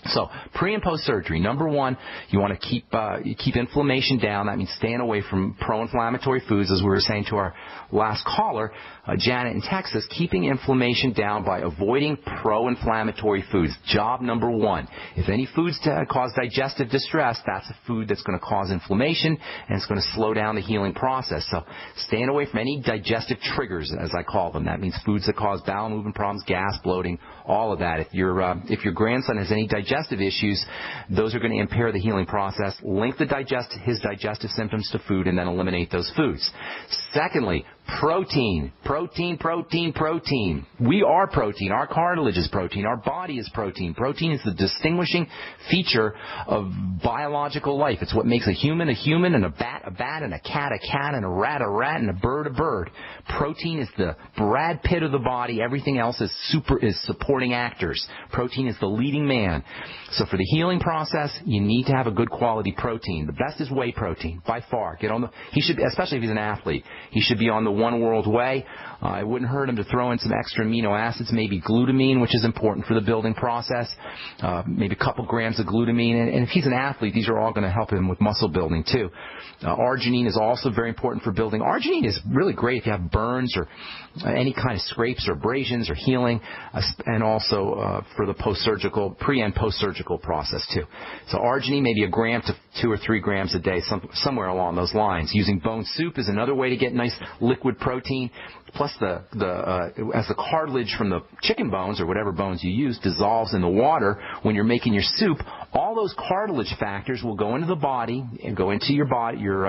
So pre and post surgery, number one, you want to keep inflammation down. That means staying away from pro-inflammatory foods, as we were saying to our last caller, Janet in Texas, keeping inflammation down by avoiding pro-inflammatory foods. Job number one. If any foods cause digestive distress, that's a food that's going to cause inflammation, and it's going to slow down the healing process. So staying away from any digestive triggers, as I call them. That means foods that cause bowel movement problems, gas, bloating, all of that. If your grandson has any digestive issues, those are going to impair the healing process. Link his digestive symptoms to food, and then eliminate those foods. Secondly, protein. We are protein. Our cartilage is protein. Our body is protein. Protein is the distinguishing feature of biological life. It's what makes a human, and a bat, and a cat, and a rat, and a bird. Protein is the Brad Pitt of the body. Everything else is supporting actors. Protein is the leading man. So for the healing process, you need to have a good quality protein. The best is whey protein, by far. He should, especially if he's an athlete, he should be on the One World Whey. It wouldn't hurt him to throw in some extra amino acids, maybe glutamine, which is important for the building process, maybe a couple grams of glutamine. And if he's an athlete, these are all going to help him with muscle building, too. Arginine is also very important for building. Arginine is really great if you have burns or any kind of scrapes or abrasions or healing, and also for the pre- and post-surgical process, too. So arginine, maybe a gram to 2 or 3 grams a day, somewhere along those lines. Using bone soup is another way to get nice liquid protein. Plus, as the cartilage from the chicken bones or whatever bones you use dissolves in the water when you're making your soup, all those cartilage factors will go into the body and go into your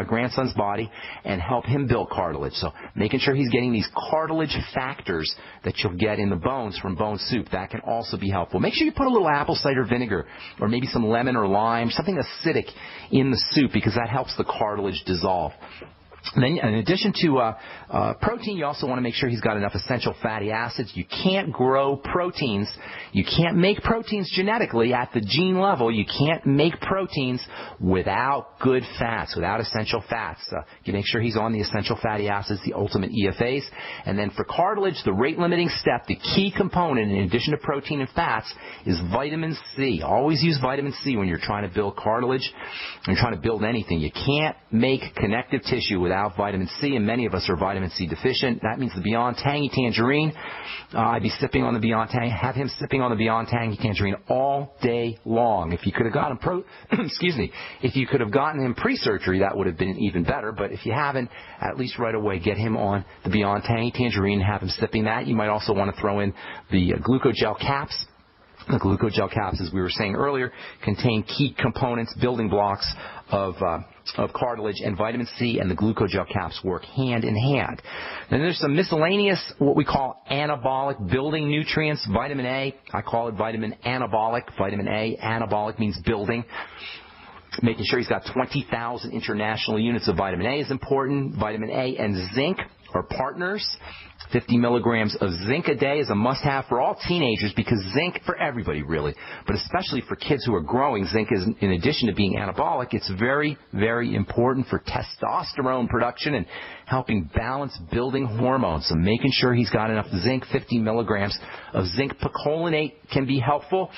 grandson's body, and help him build cartilage. So making sure he's getting these cartilage factors that you'll get in the bones from bone soup, that can also be helpful. Make sure you put a little apple cider vinegar or maybe some lemon or lime, something acidic in the soup, because that helps the cartilage dissolve. And then, in addition to protein, you also want to make sure he's got enough essential fatty acids. You can't grow proteins. You can't make proteins genetically at the gene level. You can't make proteins without good fats, without essential fats. You make sure he's on the essential fatty acids, the ultimate EFAs. And then for cartilage, the rate-limiting step, the key component, in addition to protein and fats, is vitamin C. Always use vitamin C when you're trying to build cartilage, when you're trying to build anything. You can't make connective tissue without vitamin C, and many of us are vitamin C deficient. That means the Beyond Tangy Tangerine. I'd be sipping on the Beyond Tangy. Have him sipping on the Beyond Tangy Tangerine all day long. If you could have gotten if you could have gotten him pre-surgery, that would have been even better. But if you haven't, at least right away, get him on the Beyond Tangy Tangerine. Have him sipping that. You might also want to throw in the glucogel caps. The glucogel caps, as we were saying earlier, contain key components, building blocks of cartilage, and vitamin C and the glucogel caps work hand in hand. Then there's some miscellaneous, what we call anabolic building nutrients. Vitamin A, I call it vitamin anabolic. Vitamin A, anabolic means building. Making sure he's got 20,000 international units of vitamin A is important. Vitamin A and zinc are partners. 50 milligrams of zinc a day is a must-have for all teenagers, because zinc, for everybody really, but especially for kids who are growing, zinc is, in addition to being anabolic, it's very, very important for testosterone production and helping balance building hormones. So making sure he's got enough zinc, 50 milligrams of zinc picolinate can be helpful.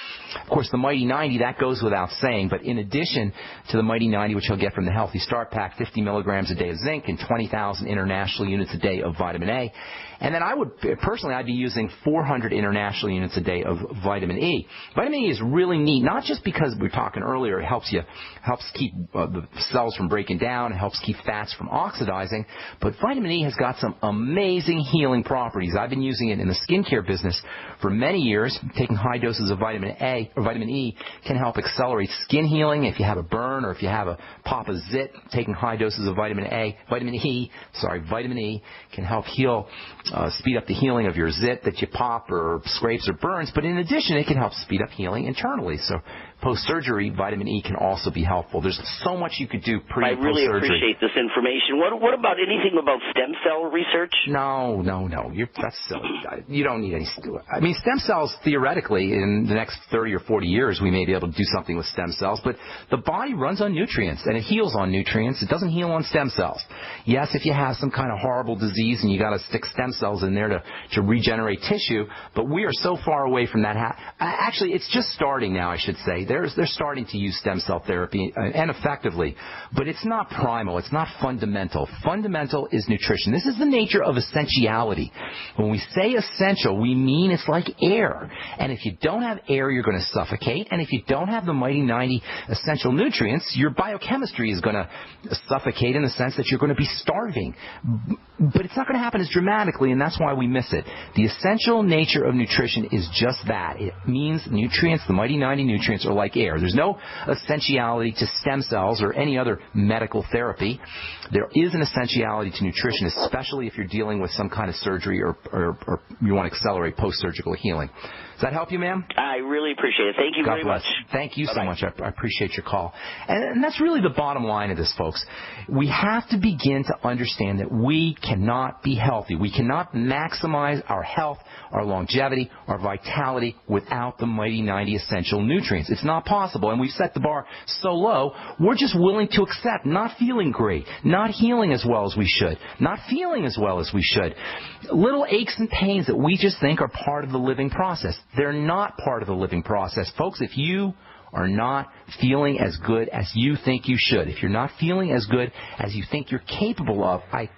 Of course, the Mighty 90, that goes without saying, but in addition to the Mighty 90, which he'll get from the Healthy Start Pack, 50 milligrams a day of zinc and 20,000 international units a day of vitamin A. And then I'd be using 400 international units a day of vitamin E. Vitamin E is really neat, not just because we were talking earlier, it helps keep the cells from breaking down, it helps keep fats from oxidizing, but vitamin E has got some amazing healing properties. I've been using it in the skincare business for many years. Taking high doses of vitamin A or vitamin E can help accelerate skin healing. If you have a burn or if you have a pop of zit, taking high doses of vitamin E can help speed up the healing of your zit that you pop or scrapes or burns, but in addition, it can help speed up healing internally. So post-surgery, vitamin E can also be helpful. There's so much you could do pre- and post-surgery. I really appreciate this information. What about anything about stem cell research? No. That's silly. You don't need any. I mean, stem cells, theoretically, in the next 30 or 40 years, we may be able to do something with stem cells, but the body runs on nutrients, and it heals on nutrients. It doesn't heal on stem cells. Yes, if you have some kind of horrible disease and you got to stick stem cells cells in there to regenerate tissue, but we are so far away from that. Actually, it's just starting now, I should say. They're starting to use stem cell therapy, and effectively, but it's not primal. It's not fundamental. Fundamental is nutrition. This is the nature of essentiality. When we say essential, we mean it's like air. And if you don't have air, you're going to suffocate. And if you don't have the mighty 90 essential nutrients, your biochemistry is going to suffocate in the sense that you're going to be starving. But it's not going to happen as dramatically, and that's why we miss it. The essential nature of nutrition is just that. It means nutrients, the mighty 90 nutrients, are like air. There's no essentiality to stem cells or any other medical therapy. There is an essentiality to nutrition, especially if you're dealing with some kind of surgery or you want to accelerate post-surgical healing. Does that help you, ma'am? I really appreciate it. Thank you very much. Thank you so much. I appreciate your call. And that's really the bottom line of this, folks. We have to begin to understand that we cannot be healthy. We cannot maximize our health, our longevity, our vitality without the mighty 90 essential nutrients. It's not possible, and we've set the bar so low, we're just willing to accept not feeling great, not healing as well as we should, not feeling as well as we should. Little aches and pains that we just think are part of the living process. They're not part of the living process. Folks, if you are not feeling as good as you think you should, if you're not feeling as good as you think you're capable of, I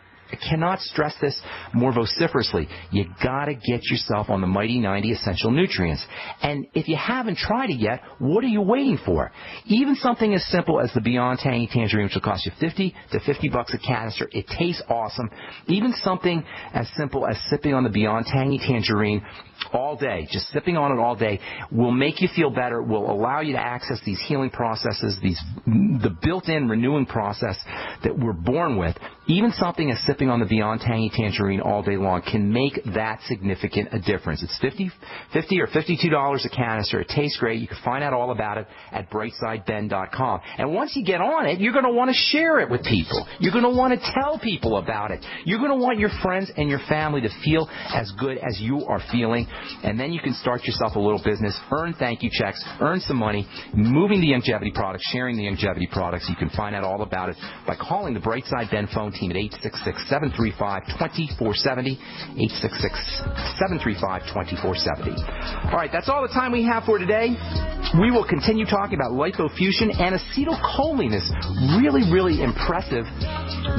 cannot stress this more vociferously. You got to get yourself on the mighty 90 essential nutrients. And if you haven't tried it yet, what are you waiting for? Even something as simple as the Beyond Tangy Tangerine, which will cost you $50 to $50 a canister. It tastes awesome. Even something as simple as sipping on the Beyond Tangy Tangerine all day, just sipping on it all day, will make you feel better, will allow you to access these healing processes, the built-in renewing process that we're born with. Even something as sipping on the Beyond Tangy Tangerine all day long can make that significant a difference. It's $50 or $52 a canister. It tastes great. You can find out all about it at brightsideben.com. And once you get on it, you're going to want to share it with people. You're going to want to tell people about it. You're going to want your friends and your family to feel as good as you are feeling. And then you can start yourself a little business, earn thank you checks, earn some money, moving the Youngevity products, sharing the Youngevity products. You can find out all about it by calling the Brightside Ben phone team at 866-735-2470, 866-735-2470. All right, that's all the time we have for today. We will continue talking about lipofusion and acetylcholine, this really, really impressive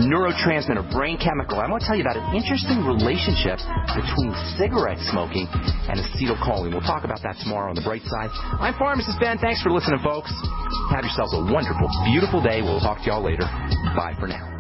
neurotransmitter, brain chemical. I want to tell you about an interesting relationship between cigarette smoking and acetylcholine. We'll talk about that tomorrow on the Bright Side. I'm Pharmacist Ben. Thanks for listening, folks. Have yourselves a wonderful, beautiful day. We'll talk to y'all later. Bye for now.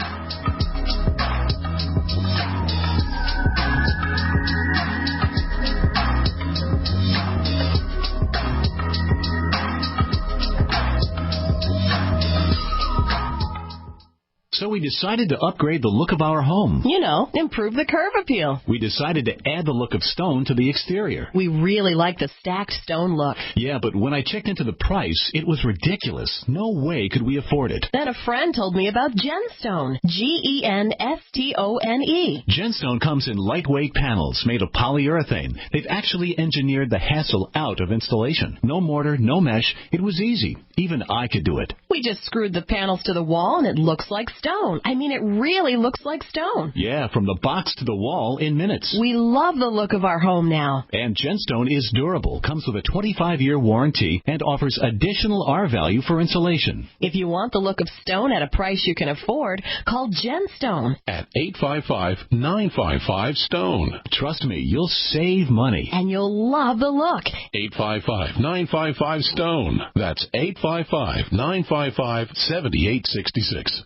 So we decided to upgrade the look of our home. You know, improve the curb appeal. We decided to add the look of stone to the exterior. We really like the stacked stone look. Yeah, but when I checked into the price, it was ridiculous. No way could we afford it. Then a friend told me about Genstone. Genstone. Genstone comes in lightweight panels made of polyurethane. They've actually engineered the hassle out of installation. No mortar, no mesh. It was easy. Even I could do it. We just screwed the panels to the wall and it looks like stone. I mean, it really looks like stone. Yeah, from the box to the wall in minutes. We love the look of our home now. And Genstone is durable, comes with a 25-year warranty, and offers additional R value for insulation. If you want the look of stone at a price you can afford, call Genstone at 855-955-STONE. Trust me, you'll save money. And you'll love the look. 855-955-STONE. That's 855-955-7866.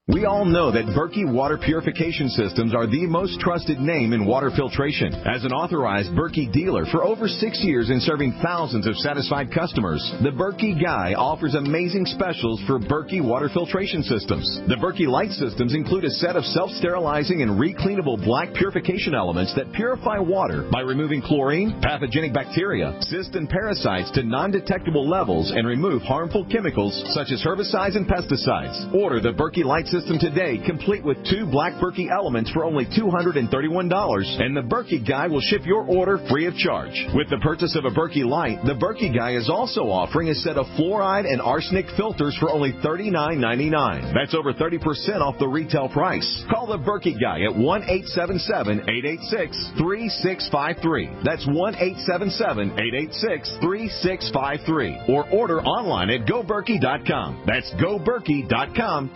We all know that Berkey Water Purification Systems are the most trusted name in water filtration. As an authorized Berkey dealer for over 6 years and serving thousands of satisfied customers, the Berkey Guy offers amazing specials for Berkey Water Filtration Systems. The Berkey Light Systems include a set of self-sterilizing and recleanable black purification elements that purify water by removing chlorine, pathogenic bacteria, cysts, and parasites to non-detectable levels and remove harmful chemicals such as herbicides and pesticides. Order the Berkey Light Systems system today, complete with 2 black Berkey elements for only $231, and the Berkey Guy will ship your order free of charge. With the purchase of a Berkey Light, the Berkey Guy is also offering a set of fluoride and arsenic filters for only $39.99. That's over 30% off the retail price. Call the Berkey Guy at 1-877-886-3653. That's 1-877-886-3653. Or order online at GoBerkey.com. That's GoBerkey.com